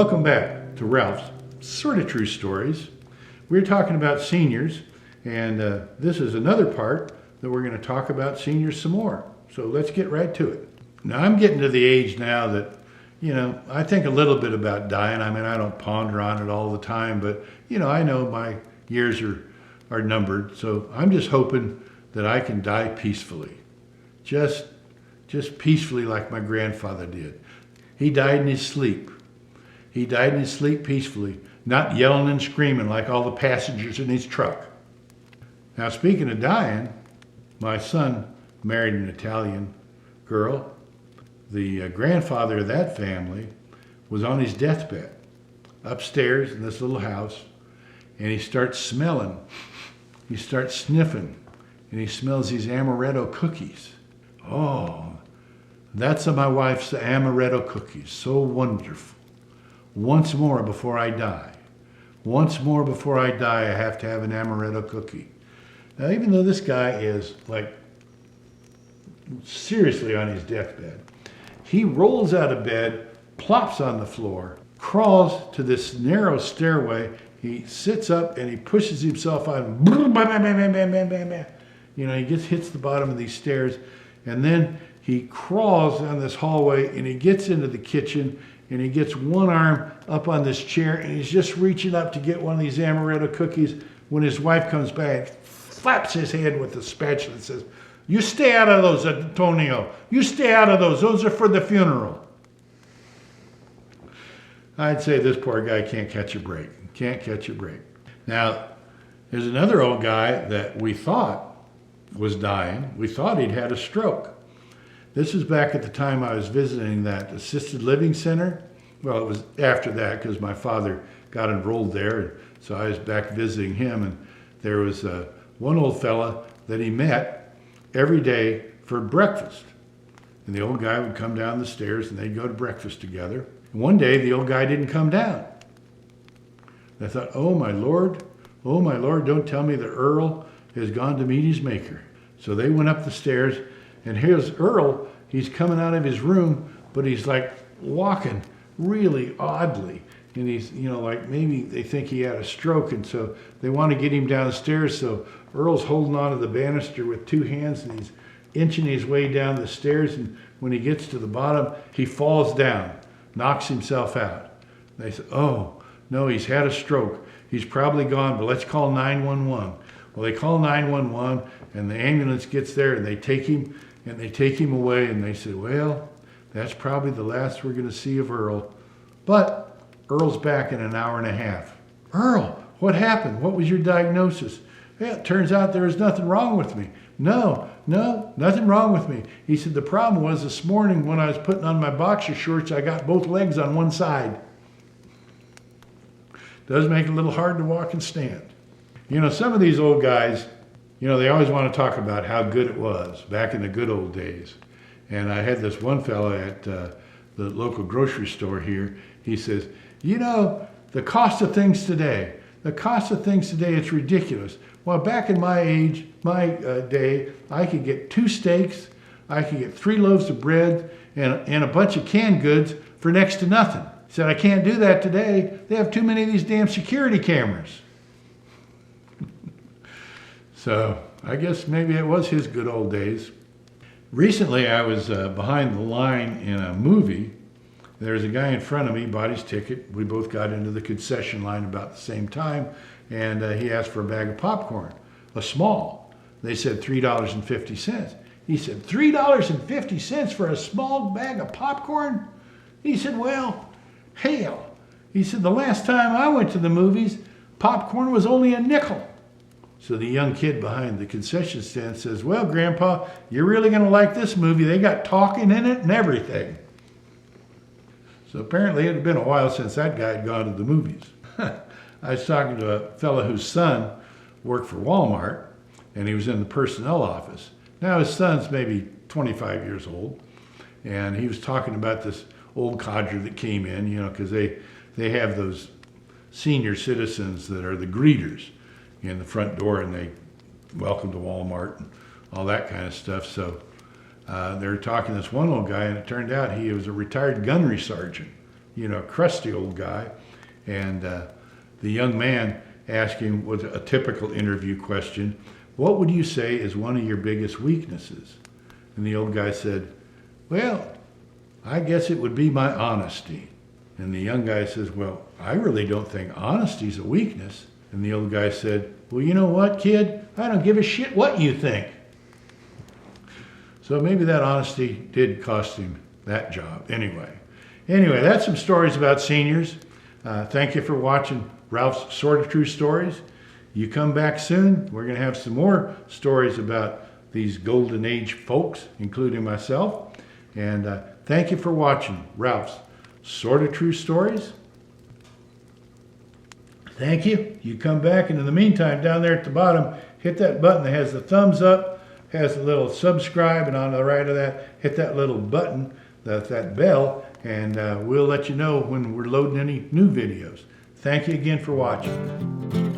Welcome back to Ralph's Sort of True Stories. We're talking about seniors, and this is another part that we're going to talk about seniors some more. So let's get right to it. Now, I'm getting to the age now that, I think a little bit about dying. I mean, I don't ponder on it all the time, but, I know my years are numbered. So I'm just hoping that I can die peacefully. Just peacefully like my grandfather did. He died in his sleep. He died in his sleep peacefully, not yelling and screaming like all the passengers in his truck. Now, speaking of dying, my son married an Italian girl. The grandfather of that family was on his deathbed upstairs in this little house, and he starts smelling. He starts sniffing, and he smells these amaretto cookies. Oh, that's my wife's amaretto cookies. So wonderful. Once more before I die. Once more before I die, I have to have an amaretto cookie. Now, even though this guy is seriously on his deathbed, he rolls out of bed, plops on the floor, crawls to this narrow stairway. He sits up and he pushes himself out. He hits the bottom of these stairs, and then he crawls down this hallway and he gets into the kitchen and he gets one arm up on this chair and he's just reaching up to get one of these amaretto cookies when his wife comes back, flaps his hand with the spatula and says, "You stay out of those, Antonio. You stay out of those. Those are for the funeral." I'd say this poor guy can't catch a break. Can't catch a break. Now, there's another old guy that we thought was dying. We thought he'd had a stroke. This was back at the time I was visiting that assisted living center. Well, it was after that because my father got enrolled there. So I was back visiting him, and there was one old fella that he met every day for breakfast. And the old guy would come down the stairs and they'd go to breakfast together. And one day the old guy didn't come down. And I thought, oh my Lord, don't tell me that Earl has gone to meet his maker. So they went up the stairs, and here's Earl. He's coming out of his room, but he's walking really oddly. And he's, maybe they think he had a stroke, and so they want to get him down the stairs. So Earl's holding onto the banister with two hands, and he's inching his way down the stairs. And when he gets to the bottom, he falls down, knocks himself out. They say, oh, no, he's had a stroke. He's probably gone, but let's call 911. Well, they call 911, and the ambulance gets there, and they take him away, and they said, well, that's probably the last we're going to see of Earl. But Earl's back in an hour and a half. Earl, what happened? What was your diagnosis? Yeah, it turns out there was nothing wrong with me. No, nothing wrong with me. He said, the problem was this morning when I was putting on my boxer shorts, I got both legs on one side. Does make it a little hard to walk and stand. Some of these old guys, they always want to talk about how good it was back in the good old days. And I had this one fella at the local grocery store here. He says, the cost of things today, it's ridiculous. Well, back in my day, I could get 2 steaks, I could get 3 loaves of bread, and a bunch of canned goods for next to nothing. He said, I can't do that today. They have too many of these damn security cameras. So I guess maybe it was his good old days. Recently, I was behind the line in a movie. There was a guy in front of me, bought his ticket. We both got into the concession line about the same time, and he asked for a bag of popcorn, a small. They said $3.50. He said, $3.50 for a small bag of popcorn? He said, well, hell. He said, the last time I went to the movies, popcorn was only a nickel. So the young kid behind the concession stand says, well, Grandpa, you're really going to like this movie. They got talking in it and everything. So apparently it had been a while since that guy had gone to the movies. I was talking to a fellow whose son worked for Walmart, and he was in the personnel office. Now his son's maybe 25 years old, and he was talking about this old codger that came in, because they have those senior citizens that are the greeters in the front door, and they welcome to Walmart and all that kind of stuff. So they were talking to this one old guy, and it turned out he was a retired gunnery sergeant crusty old guy. And the young man asked him with a typical interview question, what would you say is one of your biggest weaknesses? And the old guy said, well, I guess it would be my honesty. And the young guy says, well, I really don't think honesty's a weakness. And the old guy said, well, you know what, kid? I don't give a shit what you think. So maybe that honesty did cost him that job. Anyway, that's some stories about seniors. Thank you for watching Ralph's Sort of True Stories. You come back soon. We're going to have some more stories about these golden age folks, including myself. And thank you for watching Ralph's Sort of True Stories. Thank you. You come back, and in the meantime, down there at the bottom, hit that button that has the thumbs up, has a little subscribe, and on the right of that, hit that little button, that bell, and we'll let you know when we're loading any new videos. Thank you again for watching.